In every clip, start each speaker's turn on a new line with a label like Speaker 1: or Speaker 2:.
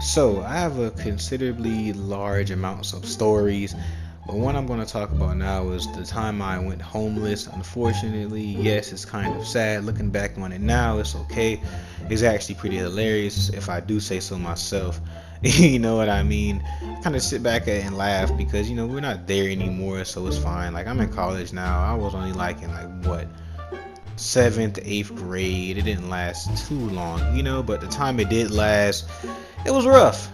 Speaker 1: So I have a considerably large amounts of stories, but one I'm going to talk about now is the time I went homeless. Unfortunately, yes, it's kind of sad. Looking back on it now, it's okay. It's actually pretty hilarious if I do say so myself. You know what I mean? Kind of sit back and laugh because we're not there anymore, so it's fine. Like I'm in college now. I was only like in like what, seventh, eighth grade. It didn't last too long, but the time it did last, it was rough,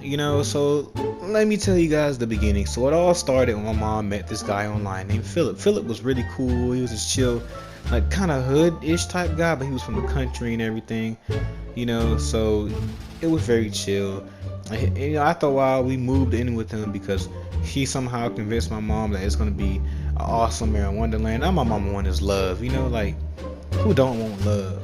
Speaker 1: So let me tell you guys the beginning. So it all started when my mom met this guy online named Philip. Philip was really cool. He was just chill, like kind of hood-ish type guy, but he was from the country and everything, So it was very chill. And, after a while, we moved in with him because he somehow convinced my mom that it's gonna be an awesome Maryland Wonderland. Now my mama wanted his love, like who don't want love?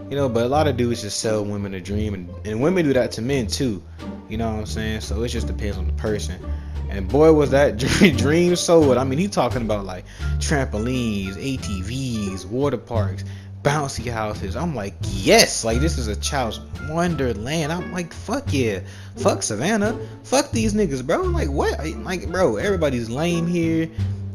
Speaker 1: But a lot of dudes just sell women a dream, and women do that to men too. You know what I'm saying? So it just depends on the person. And boy, was that dream sold. I mean, he talking about like trampolines, ATVs, water parks, bouncy houses. I'm like, yes, like this is a child's wonderland. I'm like, fuck yeah, fuck Savannah, fuck these niggas, bro. Like what? Like, bro, everybody's lame here.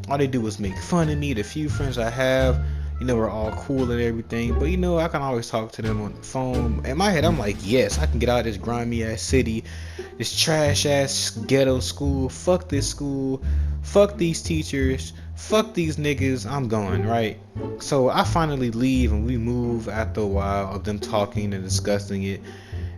Speaker 1: All they do is make fun of me. The few friends I have, we're all cool and everything, but I can always talk to them on the phone. In my head, I'm like, yes, I can get out of this grimy ass city, this trash ass ghetto school. Fuck this school, fuck these teachers, fuck these niggas. I'm going, right? So I finally leave and we move after a while of them talking and discussing it.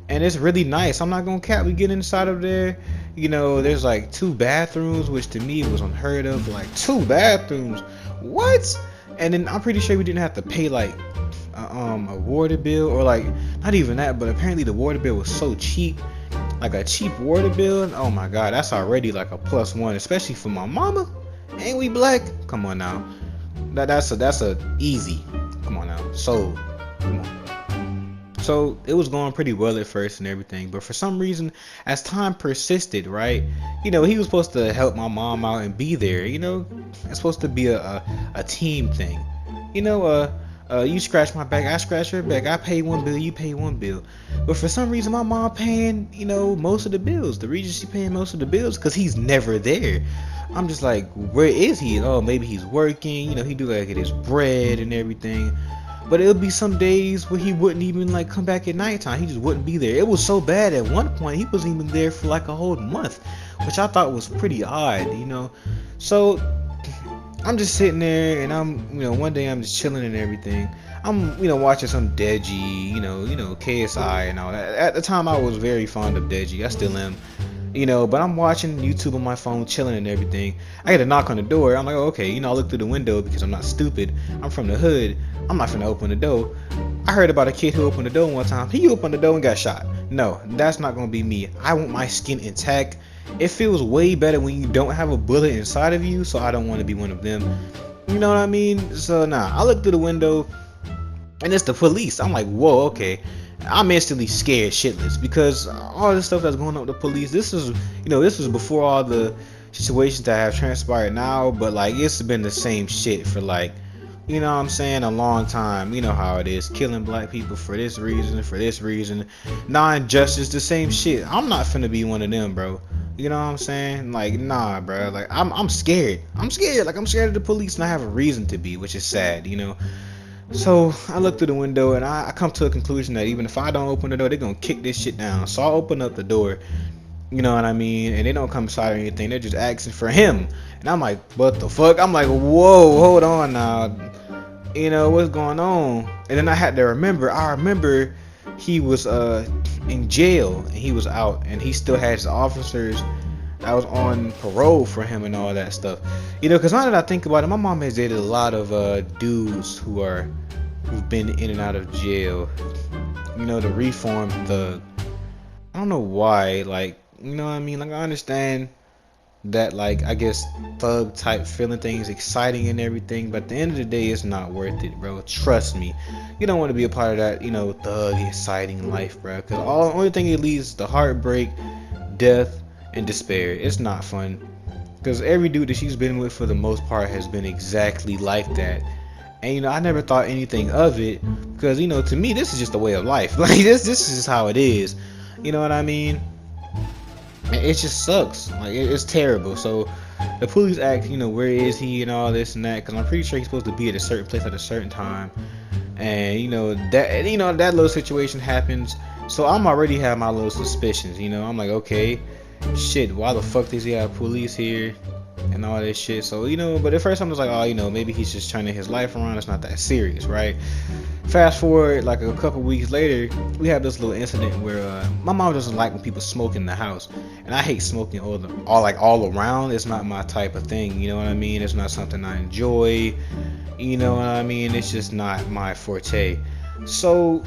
Speaker 1: And it's really nice. I'm not gonna cap. We get inside of there. There's like 2 bathrooms, which to me was unheard of. Like 2 bathrooms. What? And then I'm pretty sure we didn't have to pay like a water bill, or like not even that, but apparently the water bill was so cheap, like a cheap water bill. And oh my god, that's already like a +1, especially for my mama. Ain't we black? Come on now, that's a easy. Come on now, so come on. So it was going pretty well at first and everything, but for some reason, as time persisted, right, he was supposed to help my mom out and be there. It's supposed to be a team thing. You scratch my back, I scratch your back. I pay 1 bill, you pay 1 bill. But for some reason, my mom paying, most of the bills. The reason she paying most of the bills because he's never there. I'm just like, where is he? Oh, maybe he's working. He do gotta get his bread and everything. But it'll be some days where he wouldn't even like come back at nighttime. He just wouldn't be there. It was so bad at one point he wasn't even there for like a whole month, which I thought was pretty odd, So I'm just sitting there and I'm, one day I'm just chilling and everything. I'm, watching some Deji, KSI and all that. At the time I was very fond of Deji. I still am. But I'm watching YouTube on my phone, chilling and everything. I get a knock on the door. I'm like, oh, okay, I look through the window because I'm not stupid. I'm from the hood. I'm not finna open the door. I heard about a kid who opened the door one time. He opened the door and got shot. No, that's not gonna be me. I want my skin intact. It feels way better when you don't have a bullet inside of you, so I don't want to be one of them. You know what I mean? So nah, I look through the window and it's the police. I'm like, whoa, okay. I'm instantly scared shitless because all this stuff that's going on with the police, this was before all the situations that have transpired now, but like it's been the same shit for like, what I'm saying, a long time. You know how it is, killing black people for this reason, non-justice, the same shit. I'm not finna be one of them, bro. You know what I'm saying? Like, nah, bro. Like, I'm scared. Like, I'm scared of the police, and I have a reason to be, which is sad, So I look through the window and I come to a conclusion that even if I don't open the door, they're gonna kick this shit down. So I open up the door, you know what I mean, and they don't come inside or anything. They're just asking for him, and I'm like, what the fuck? I'm like, whoa, hold on now, what's going on? And then I had to remember. I remember he was in jail and he was out, and he still had his officers that was on parole for him and all that stuff. Because now that I think about it, my mom has dated a lot of dudes who've been in and out of jail. The reformed thug. I don't know why, like, what I mean? Like, I understand that, like, I guess thug type feeling things exciting and everything, but at the end of the day, it's not worth it, bro. Trust me. You don't want to be a part of that, thug exciting life, bro. Because the only thing it leads to heartbreak, death, and despair. It's not fun. Because every dude that she's been with for the most part has been exactly like that. And I never thought anything of it because to me this is just a way of life. Like this is just how it is. You know what I mean? And it just sucks. Like it's terrible. So the police ask, where is he and all this and that, because I'm pretty sure he's supposed to be at a certain place at a certain time. And that little situation happens. So I'm already have my little suspicions. I'm like, okay, shit, why the fuck does he have police here and all this shit? So but at first I'm just like, oh, maybe he's just turning his life around. It's not that serious, right? Fast forward like a couple weeks later, we have this little incident where my mom doesn't like when people smoke in the house, and I hate smoking all around. It's not my type of thing. You know what I mean? It's not something I enjoy. You know what I mean? It's just not my forte. So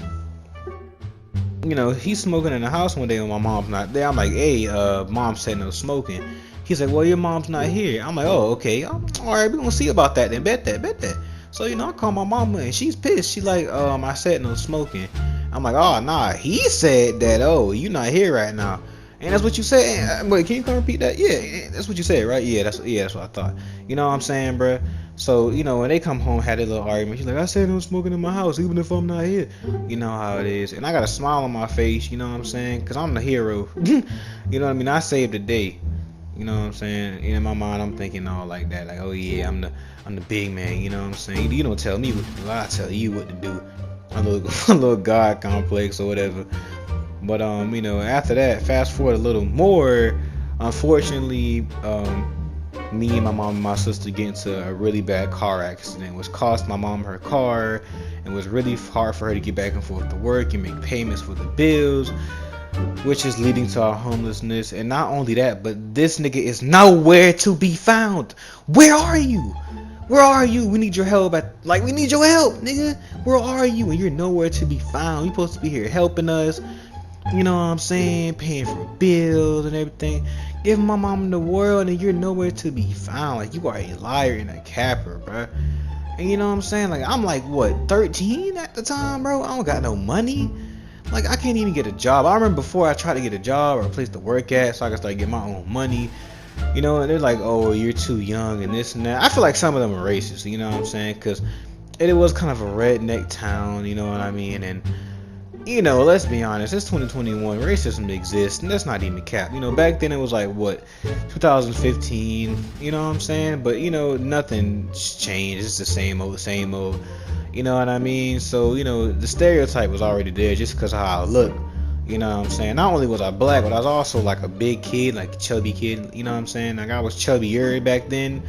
Speaker 1: he's smoking in the house one day when my mom's not there. I'm like, hey, mom said no smoking. He's like, well, your mom's not here. I'm like, oh, okay. All right, we're gonna see about that then. Bet that. So I call my mama and she's pissed. She like, I said no smoking. I'm like, oh nah, he said that. Oh, you not here right now. And that's what you said. Wait, can you come repeat that? Yeah, that's what you said, right? Yeah, that's what I thought. You know what I'm saying, bruh? So when they come home, had a little argument. She's like, I said no smoking in my house, even if I'm not here. You know how it is. And I got a smile on my face. You know what I'm saying? Cause I'm the hero. You know what I mean? I saved the day. You know what I'm saying? In my mind, I'm thinking all like that. Like, oh yeah, I'm the big man. You know what I'm saying? You don't tell me what to do. I tell you what to do. A little God complex or whatever. But after that, fast forward a little more. Unfortunately, me and my mom and my sister get into a really bad car accident, which cost my mom her car, and was really hard for her to get back and forth to work and make payments for the bills, which is leading to our homelessness. And not only that, but this nigga is nowhere to be found. Where are you? Where are you? We need your help. We need your help, nigga. Where are you? And you're nowhere to be found. You're supposed to be here helping us. You know what I'm saying? Paying for bills and everything. Giving my mom the world, and you're nowhere to be found. Like, you are a liar and a capper, bro. And you know what I'm saying? Like, I'm like, what, 13 at the time, bro? I don't got no money. Like, I can't even get a job. I remember before I tried to get a job or a place to work at so I could start getting my own money. And they're like, oh, you're too young and this and that. I feel like some of them are racist, you know what I'm saying? Because it was kind of a redneck town, you know what I mean? And let's be honest, it's 2021, racism exists, and that's not even cap. Back then it was like, what, 2015, you know what I'm saying? But, nothing's changed. It's the same old, you know what I mean? So, the stereotype was already there just because of how I look, you know what I'm saying? Not only was I black, but I was also like a big kid, like a chubby kid, you know what I'm saying? Like, I was chubbier back then,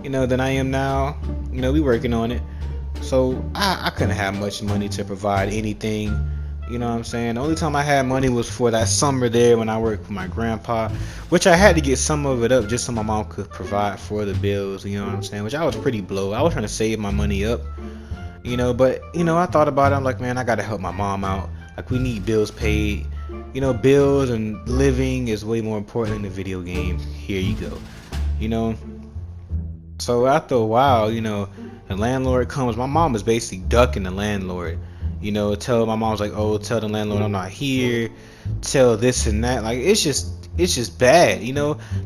Speaker 1: than I am now. We working on it. So, I couldn't have much money to provide anything. You know what I'm saying? The only time I had money was for that summer there when I worked for my grandpa, which I had to get some of it up just so my mom could provide for the bills, you know what I'm saying? Which I was pretty blow. I was trying to save my money up, but I thought about it. I'm like, man, I gotta help my mom out. Like, we need bills paid. Bills and living is way more important than the video game. Here you go. So after a while, the landlord comes. My mom was basically ducking the landlord. Tell my mom's like, oh, tell the landlord I'm not here, tell this and that. Like, it's just bad,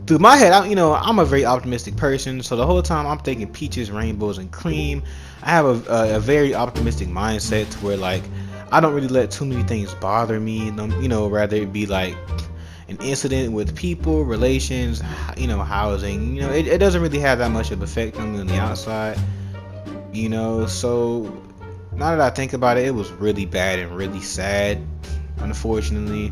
Speaker 1: Through my head, I'm a very optimistic person, so the whole time I'm thinking peaches, rainbows, and cream. I have a very optimistic mindset to where, like, I don't really let too many things bother me. Rather it be like an incident with people, relations, housing. It doesn't really have that much of an effect on me on the outside. So now that I think about it, it was really bad and really sad, unfortunately.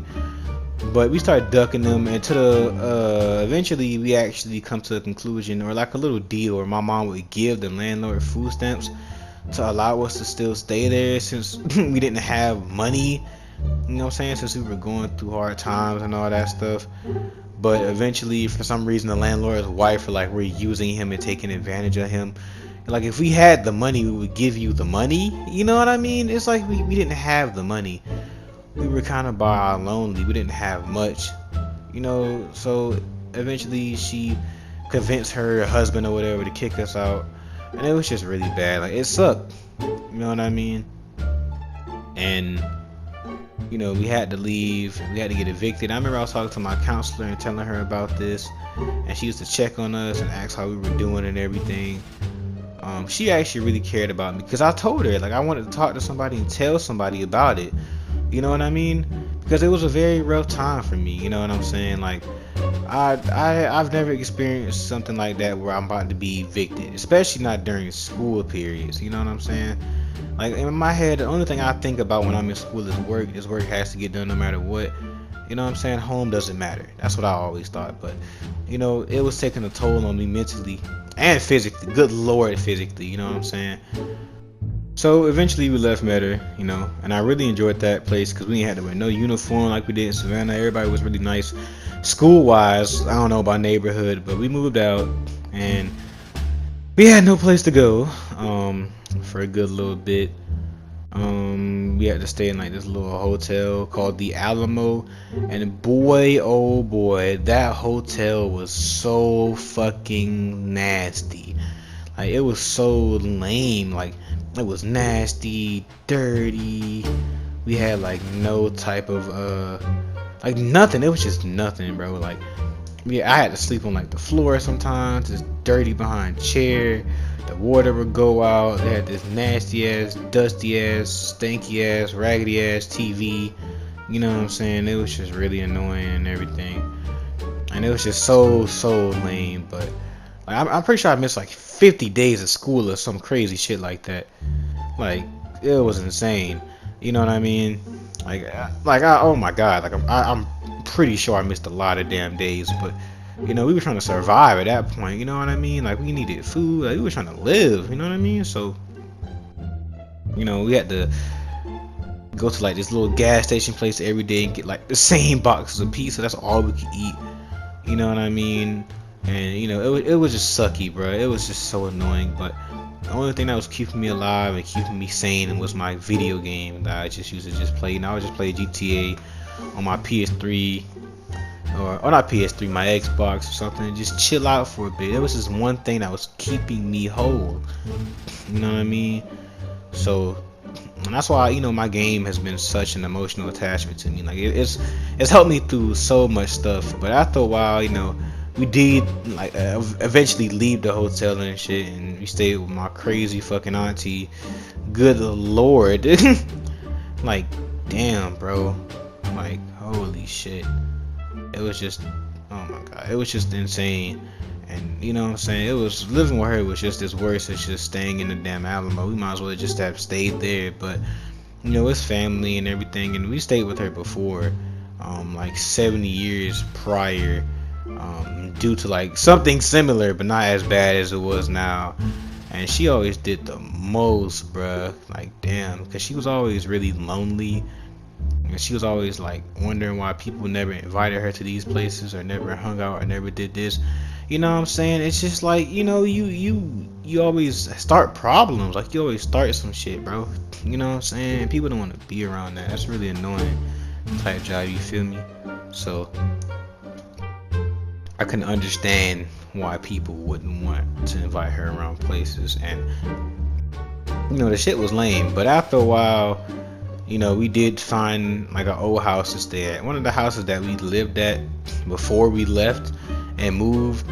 Speaker 1: But we started ducking them, and eventually we actually come to a conclusion, or like a little deal, where my mom would give the landlord food stamps to allow us to still stay there since we didn't have money. You know what I'm saying? Since we were going through hard times and all that stuff. But eventually, for some reason, the landlord's wife were using him and taking advantage of him. Like, if we had the money, we would give you the money. You know what I mean? It's like we didn't have the money. We were kind of by our lonely. We didn't have much. So eventually she convinced her husband or whatever to kick us out. And it was just really bad. Like, it sucked. You know what I mean? And, we had to leave. We had to get evicted. I remember I was talking to my counselor and telling her about this. And she used to check on us and ask how we were doing and everything. She actually really cared about me, because I told her, like, I wanted to talk to somebody and tell somebody about it. You know what I mean? because it was a very rough time for me. You know what I'm saying? Like, I've never experienced something like that where I'm about to be evicted, especially not during school periods. You know what I'm saying? Like, in my head, the only thing I think about when I'm in school is work. This work has to get done no matter what. You know what I'm saying? Home doesn't matter. That's what I always thought. But, you know, it was taking a toll on me mentally and physically. Good Lord, physically. You know what I'm saying? So eventually we left Meta, you know, and I really enjoyed that place because we didn't have to wear no uniform like we did in Savannah. Everybody was really nice. School-wise, I don't know about neighborhood, but we moved out and we had no place to go for a good little bit. We had to stay in like this little hotel called the Alamo, and boy, oh boy, that hotel was so fucking nasty. Like, it was so lame. Like, it was nasty, dirty. We had like no type of like nothing. It was just nothing, bro. Like, yeah, I had to sleep on like the floor sometimes. Just dirty behind chair. The water would go out. They had this nasty ass, dusty ass, stanky ass, raggedy ass TV. You know what I'm saying? It was just really annoying and everything. And it was just so lame. But like, I'm pretty sure I missed like 50 days of school or some crazy shit like that. Like, it was insane. You know what I mean? Oh my god. Like, I'm pretty sure I missed a lot of damn days. But, you know, we were trying to survive at that point. You know what I mean? Like, we needed food. Like, we were trying to live. You know what I mean? So, you know, we had to go to like this little gas station place every day and get like the same boxes of pizza. That's all we could eat. You know what I mean? And, you know, it was just sucky, bro. It was just so annoying. But the only thing that was keeping me alive and keeping me sane was my video game that I just used to just play. And I would just play GTA on my PS3 or not PS3, my Xbox or something, and just chill out for a bit. It was just one thing that was keeping me whole. You know what I mean? So, and that's why, you know, my game has been such an emotional attachment to me. Like, it's helped me through so much stuff. But after a while, you know, we did like eventually leave the hotel and shit, and we stayed with my crazy fucking auntie. Good Lord. Like, damn, bro. Like, holy shit. It was just, oh my god, it was just insane. And, you know what I'm saying, it was, living with her was just as worse as just staying in the damn Alamo. We might as well just have stayed there. But, you know, it's family and everything, and we stayed with her before, like 70 years prior, due to like something similar but not as bad as it was now. And she always did the most, bruh. Like, damn, because she was always really lonely. And she was always like wondering why people never invited her to these places or never hung out or never did this. You know what I'm saying? It's just like, you know, you always start problems. Like, you always start some shit, bro. You know what I'm saying? People don't want to be around that. That's really annoying type job, you feel me? So I can understand why people wouldn't want to invite her around places. And, you know, the shit was lame. But after a while, you know, we did find like an old house to stay at. One of the houses that we lived at before we left and moved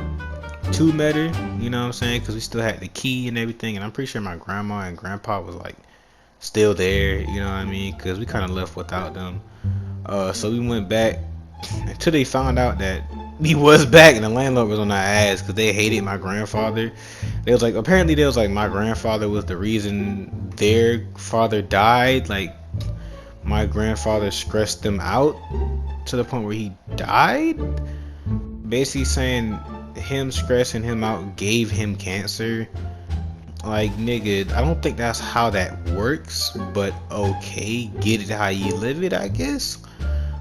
Speaker 1: to Meta, you know what I'm saying? Because we still had the key and everything. And I'm pretty sure my grandma and grandpa was like still there, you know what I mean? Because we kind of left without them. So we went back until they found out that we was back, and the landlord was on our ass because they hated my grandfather. They was like, apparently they was like, my grandfather was the reason their father died. Like, my grandfather stressed them out to the point where he died, basically saying him stressing him out gave him cancer. Like, nigga, I don't think that's how that works, but okay, get it how you live it, I guess.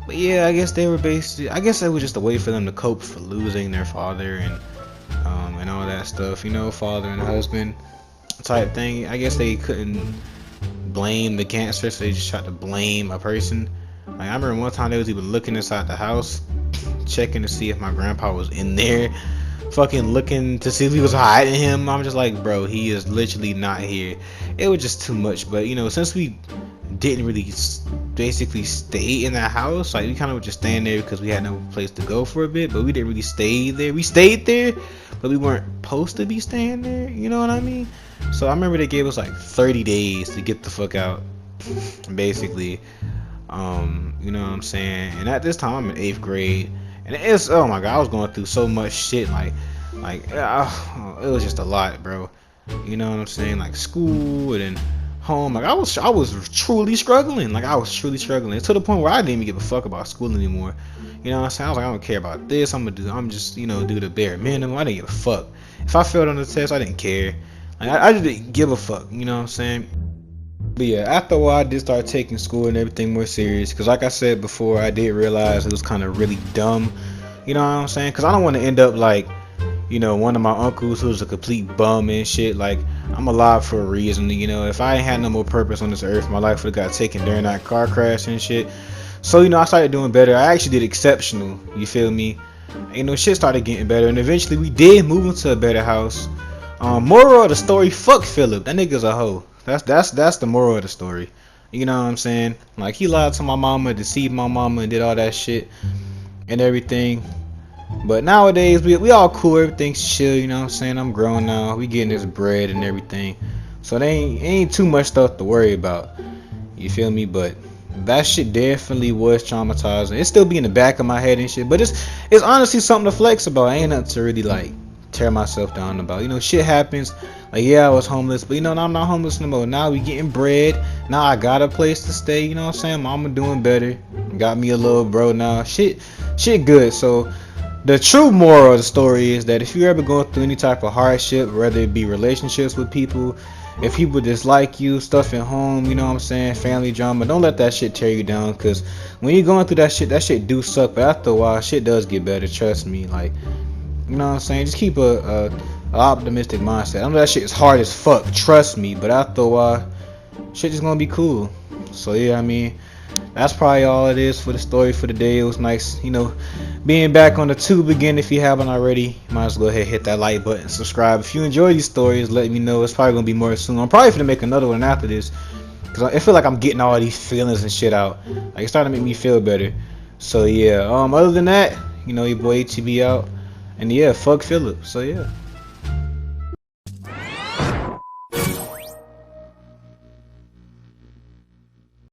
Speaker 1: But yeah, I guess they were basically, I guess it was just a way for them to cope for losing their father and all that stuff, you know, father and husband type thing. I guess they couldn't blame the cancer, so they just tried to blame a person. Like, I remember one time they was even looking inside the house, checking to see if my grandpa was in there, fucking looking to see if he was hiding him. I'm just like, bro, he is literally not here. It was just too much. But, you know, since we didn't really basically stay in that house, like, we kind of were just staying there because we had no place to go for a bit, but we didn't really stay there. We stayed there, but we weren't supposed to be staying there, you know what I mean? So I remember they gave us like 30 days to get the fuck out, basically. You know what I'm saying? And at this time I'm in 8th grade, and it's, oh my god, I was going through so much shit, it was just a lot, bro. You know what I'm saying? Like school and then home. Like I was truly struggling. Like I was truly struggling to the point where I didn't even give a fuck about school anymore. You know what I'm saying? I was like, I don't care about this. I'm just, do the bare minimum. I didn't give a fuck. If I failed on the test, I didn't care. Like I just didn't give a fuck. You know what I'm saying? But yeah, after a while, I did start taking school and everything more serious. Cause like I said before, I did realize it was kind of really dumb. You know what I'm saying? Cause I don't want to end up like, one of my uncles who's a complete bum and shit. Like, I'm alive for a reason. If I ain't had no more purpose on this earth, my life would have got taken during that car crash and shit. So, I started doing better. I actually did exceptional. You feel me? Shit started getting better, and eventually we did move into a better house. Moral of the story: fuck Philip. That nigga's a hoe. That's the moral of the story. You know what I'm saying? Like, he lied to my mama, deceived my mama, and did all that shit and everything. But nowadays we all cool, everything's chill, you know what I'm saying? I'm grown now, we getting this bread and everything. So there ain't too much stuff to worry about. You feel me? But that shit definitely was traumatizing. It still be in the back of my head and shit, but it's honestly something to flex about. Ain't nothing to really like tear myself down about. Shit happens. Like, yeah, I was homeless, but now I'm not homeless no more. Now we getting bread. Now I got a place to stay, you know what I'm saying? Mama doing better. Got me a little bro now. Shit good. So the true moral of the story is that if you're ever going through any type of hardship, whether it be relationships with people, if people dislike you, stuff at home, you know what I'm saying, family drama, don't let that shit tear you down. Because when you're going through that shit do suck. But after a while, shit does get better. Trust me. Like, you know what I'm saying? Just keep a optimistic mindset. I know that shit is hard as fuck. Trust me. But after a while, shit is gonna be cool. So yeah, that's probably all it is for the story for the day. It was nice, being back on the tube again. If you haven't already, you might as well go ahead and hit that like button, subscribe. If you enjoy these stories, let me know. It's probably gonna be more soon. I'm probably gonna make another one after this, because I feel like I'm getting all these feelings and shit out. Like, it's starting to make me feel better. So yeah, other than that, your boy HTB out. And yeah, fuck Philip. So yeah.